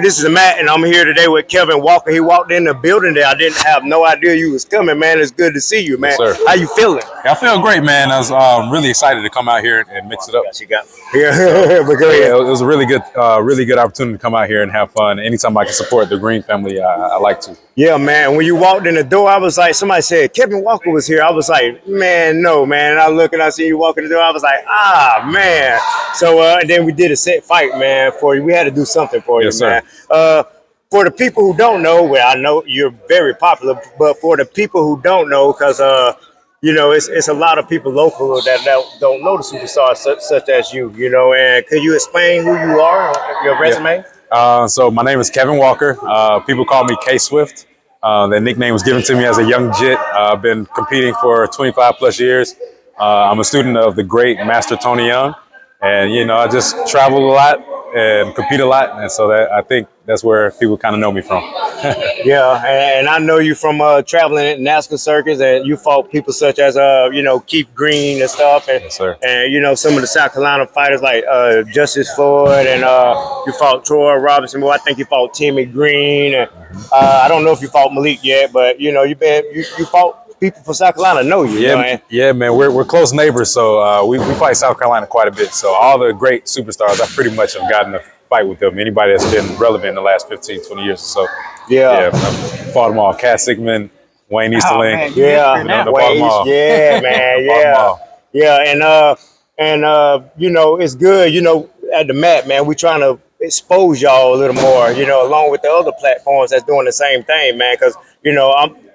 This is Matt, and I'm here today with Kevin Walker. He walked in the building there. I didn't have no idea you was coming, man. It's good to see you, man. Yes, sir. How you feeling? I feel great, man. I was really excited to come out here and mix it up. Yeah, but go ahead. It was a really good opportunity to come out here and have fun. Anytime I can support the Green family, I like to. Yeah, man. When you walked in the door, I was like, somebody said Kevin Walker was here. I was like, man, no, man. And I look and I see you walking the door. I was like, man. So and then we did a set fight, man, for you. We had to do something for you, Yes, sir. man. For the people who don't know, well, I know you're very popular, but for the people who don't know, because you know, it's a lot of people local that don't know the superstars such as you, you know. And could you explain who you are, your resume? So my name is Kevin Walker. People call me K Swift. That nickname was given to me as a young jit. I've been competing for 25 plus years. I'm a student of the great Master Tony Young, and you know, I just travel a lot and compete a lot, and so I think that's where people kind of know me from. Yeah, and I know you from traveling at NASCAR circuits, and you fought people such as you know, Keith Green and stuff, and Yes, sir. and you know, some of the South Carolina fighters like Justice Floyd, and you fought Troy Robinson. Well, I think you fought Timmy Green, and I don't know if you fought Malik yet, but you know, you fought people from South Carolina know you. Yeah, you know, yeah, man. We're close neighbors, so we fight South Carolina quite a bit. So all the great superstars, I pretty much have gotten to fight with them. Anybody that's been relevant in the last 15, 20 years or so. Yeah. I've fought them all. Cat Sigmund, Wayne Easterling. Man, you know, Wayne, yeah, man, yeah, and you know, it's good. You know, at the mat, man, we trying to expose y'all a little more. You know, along with the other platforms that's doing the same thing, man. Because you know,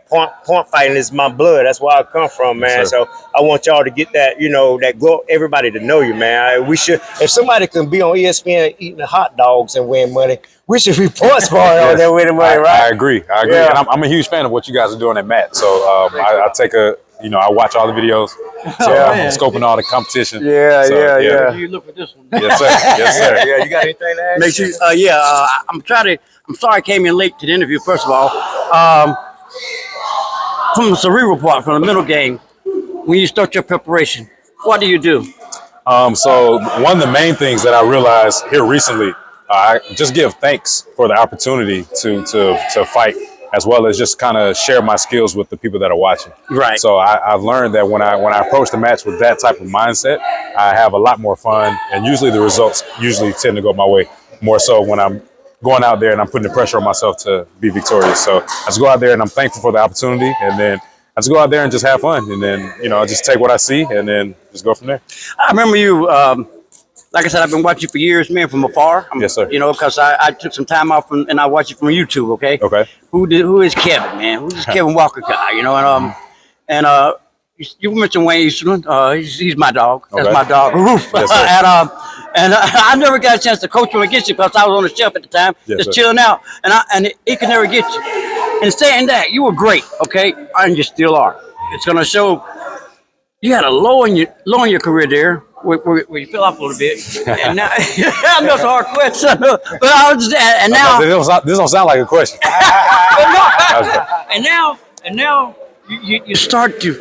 point fighting is my blood. That's where I come from, man. Yes, so I want y'all to get that, you know, that glow, everybody to know you, man. We should, if somebody can be on ESPN eating hot dogs and win money, we should be sports bar on there winning money, right? I agree. Yeah. And I'm a huge fan of what you guys are doing at Matt. So I take I watch all the videos. So I'm scoping all the competition. Yeah. You look at this one. Yes, sir. Yes, sir. Yeah, you got anything to add? Make sure. I'm sorry I came in late to the interview. First of all, from the cerebral part, from the mental game, when you start your preparation, what do you do? So one of the main things that I realized here recently, I just give thanks for the opportunity to fight, as well as just kind of share my skills with the people that are watching. Right. So I've learned that when I approach the match with that type of mindset, I have a lot more fun, and usually the results tend to go my way more so when I'm going out there and I'm putting the pressure on myself to be victorious. So I just go out there and I'm thankful for the opportunity, and then I just go out there and just have fun, and then I just take what I see and then just go from there. I remember you. Like I said, I've been watching you for years, man, from afar. Yes, sir. You know, because I took some time off and I watched you from YouTube. Okay. Okay. Who is Kevin, man? Who's this Kevin Walker guy? You know, and you mentioned Wayne Easterling. He's my dog. That's Okay. my dog, Roof. Yes, sir. and I never got a chance to coach him against you because I was on the shelf at the time, Yes, just sir. chilling out, and he could never get you. And saying that, you were great, okay, and you still are. It's gonna show. You had a low in your career there, where you fell off a little bit, and now I know it's a hard question, but I was just, and now This don't sound like a question. and now you start to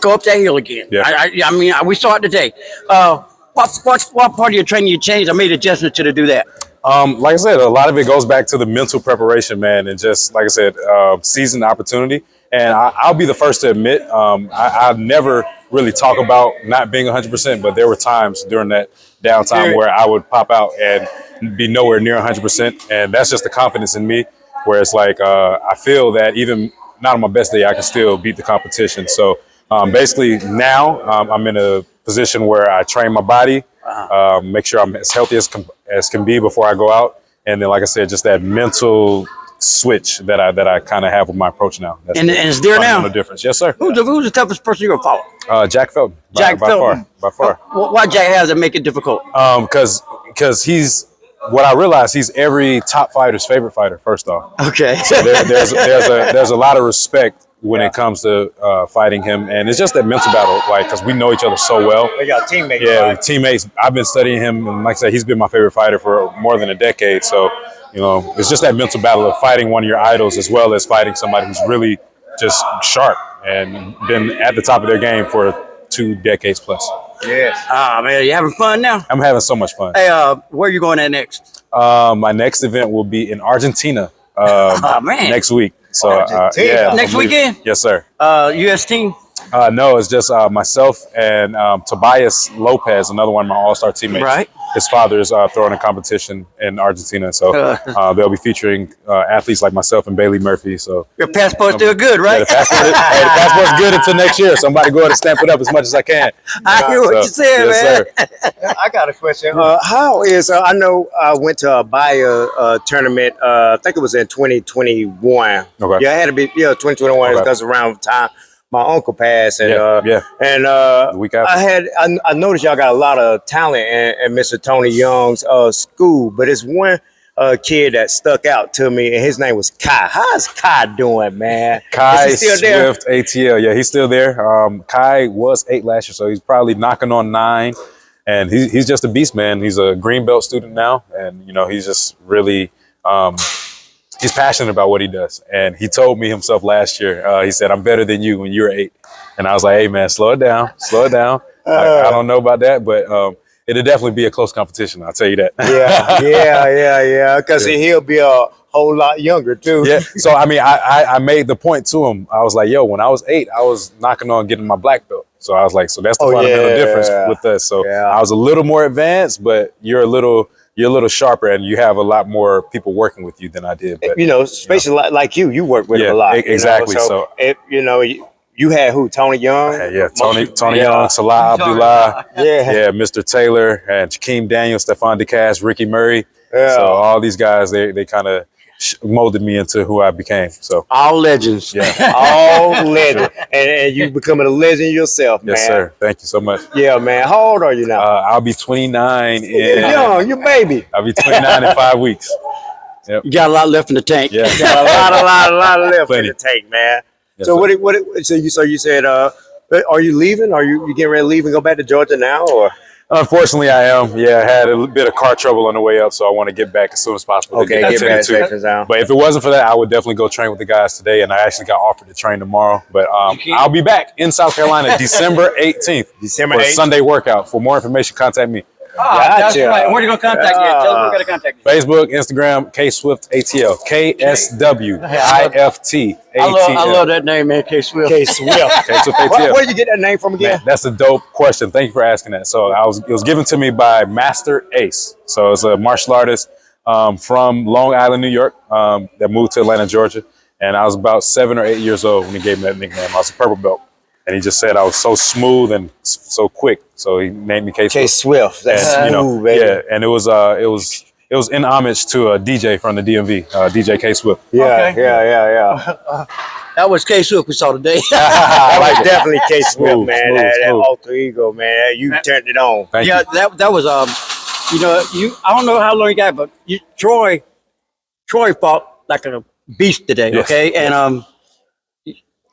go up that hill again. Yeah. I mean, we saw it today. What part of your training you changed? I made adjustments to do that. Like I said, a lot of it goes back to the mental preparation, man, and just like I said, seizing the opportunity. And I'll be the first to admit, I never really talk about not being 100%, but there were times during that downtime where I would pop out and be nowhere near 100%, and that's just the confidence in me, where it's like I feel that even not on my best day, I can still beat the competition. So basically now I'm in a position where I train my body, make sure I'm as healthy as can be before I go out, and then like I said, just that mental switch that I kind of have with my approach now. That's And it's there now? No difference. Yes, sir. Who's the toughest person you ever fought? Jack Felton. Jack Felton. By far. Why Jack has to make it difficult? Because he's what I realize, he's every top fighter's favorite fighter. First off, Okay. so there's a lot of respect when it comes to fighting him, and it's just that mental battle, like because we know each other so well. We got teammates. Yeah, right? teammates. I've been studying him, and like I said, he's been my favorite fighter for more than a decade. So, it's just that mental battle of fighting one of your idols as well as fighting somebody who's really just sharp and been at the top of their game for 2 decades plus. Yes. Ah, man, you having fun now? I'm having so much fun. Hey, where are you going at next? My next event will be in Argentina Oh man, next week. So Argentina. yeah, Next I'm leaving. weekend? Yes, sir. U.S. team. No, it's just myself and Tobias Lopez, another one of my all-star teammates. Right. His father is throwing a competition in Argentina, so they'll be featuring athletes like myself and Bailey Murphy. So Your passport's still good, yeah, right? the passport's good until next year. So I'm about to go ahead and stamp it up as much as I can. I hear what So, you said, yes, man. sir. I got a question. How is I know I went to a Bayer tournament. I think it was in 2021. Okay. Yeah, it had to be 2021 Okay. because around the time my uncle passed, and Yeah. and The week after. I noticed y'all got a lot of talent in Mr. Tony Young's school, but it's one kid that stuck out to me, and his name was Kai. How's Kai doing, man? Kai Is he still there? Swift ATL. Yeah, he's still there. Kai was 8 last year, so he's probably knocking on 9. And he's just a beast, man. He's a green belt student now, and he's just really he's passionate about what he does. And he told me himself last year. He said, "I'm better than you when you were 8." And I was like, "Hey, man, slow it down, slow it down." I don't know about that, but it'll definitely be a close competition. I'll tell you that. Yeah. Because he'll be a whole lot younger too. Yeah. So I mean, I made the point to him. I was like, "Yo, when I was 8, I was knocking on getting my black belt." So I was like, "So that's the fundamental difference with us." So I was a little more advanced, but you're a little sharper, and you have a lot more people working with you than I did. But especially like you work with him a lot. Exactly. So you had who? Tony Young. Tony Young, Salah Abdullah, Yeah. Mr. Taylor, and Jakeem Daniels, Stephon DeCass, Ricky Murray. Yeah. So all these guys, they kind of molded me into who I became. So All legends. yeah. All legend, and you becoming a legend yourself, man. Yes, sir. Thank you so much. Yeah, man. How old are you now? I'll be 29 You're in. young, you baby. I'll be 29 in 5 weeks. You got a lot left in the tank. Yeah. Got a lot left Plenty. in the tank, man. Yes, So sir. so you said are you leaving? Are you getting ready to leave and go back to Georgia now, or? Unfortunately, I am. Yeah, I had a bit of car trouble on the way up, so I want to get back as soon as possible. Okay, to get that back tended safe and sound. But if it wasn't for that, I would definitely go train with the guys today, and I actually got offered to train tomorrow. But I'll be back in South Carolina December 18th December for a 8th? Sunday workout. For more information, contact me. That's Gotcha. right. Where are you going to contact you? Tell them we're going to contact you. Facebook, Instagram, K Swift ATL, KSWIFT I love that name, man, K Swift. Okay, Swift. K Swift ATL. Where you get that name from again? Man, that's a dope question. Thank you for asking that. So it was given to me by Master Ace. So it's a martial artist from Long Island, New York, that moved to Atlanta, Georgia. And I was about 7 or 8 years old when he gave me that nickname. I was a purple belt. And he just said I was so smooth and so quick. So he named me K K Swift. Swift. That's And, smooth, baby. yeah, and it was in homage to a DJ from the DMV, DJ K Swift. Yeah, Okay. yeah. That was K Swift we saw today. That was definitely K Swift, Smooth, man. smooth, That smooth. alter ego, man. You turned it on. Thank Yeah, you. that was I don't know how long you got, but Troy fought like a beast today. Yes. Okay, and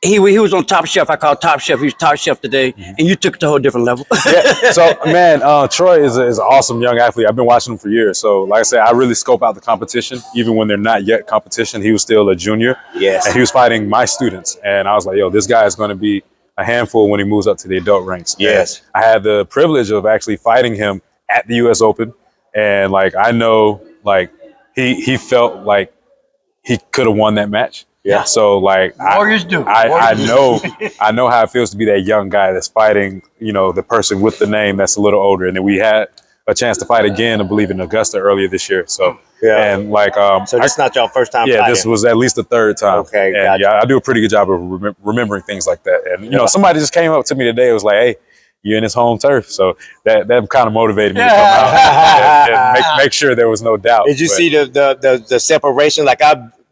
he was on Top Chef. I call Top Chef. He was Top Chef today, and you took it to a whole different level. Yeah. So, man, Troy is an awesome young athlete. I've been watching him for years. So, like I said, I really scope out the competition. Even when they're not yet competition, he was still a junior. Yes. And he was fighting my students. And I was like, yo, this guy is going to be a handful when he moves up to the adult ranks. Yes. And I had the privilege of actually fighting him at the U.S. Open. And, like, I know, like, he felt like he could have won that match. Yeah. So like Warriors do. I know how it feels to be that young guy that's fighting, the person with the name that's a little older. And then we had a chance to fight again, I believe, in Augusta earlier this year. So Yeah. and like So this is not your first time yeah, fighting? this was at least the third time. Okay, and gotcha. yeah, I do a pretty good job of remembering things like that. And somebody just came up to me today. It was like, "Hey, you're in his home turf," so that kind of motivated me to come out and make sure there was no doubt. Did you But- see the separation? Like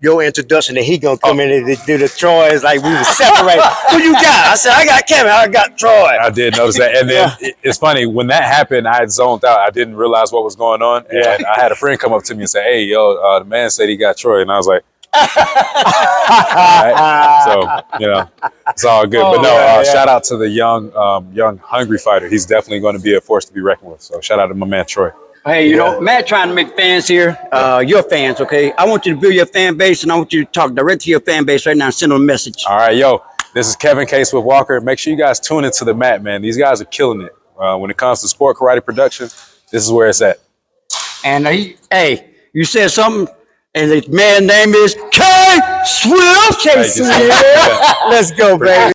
your introduction, and he gonna come in and do the Troy. It's like we were separated. Who you got? I said I got Kevin. I got Troy. I did notice that. And then it's funny, when that happened, I had zoned out. I didn't realize what was going on. Yeah. And I had a friend come up to me and say, "Hey, yo, the man said he got Troy." And I was like, all right. So, it's all good. But no, shout out to the young, hungry fighter. He's definitely going to be a force to be reckoned with. So shout out to my man, Troy. Hey, Matt trying to make fans here. Your fans, okay? I want you to build your fan base, and I want you to talk direct to your fan base right now and send them a message. All right, yo, this is Kevin K. Swift Walker. Make sure you guys tune into the mat, man. These guys are killing it. When it comes to sport karate production, this is where it's at. And You said something, and the man's name is K. Swift. Thank you, sir. Let's go, baby.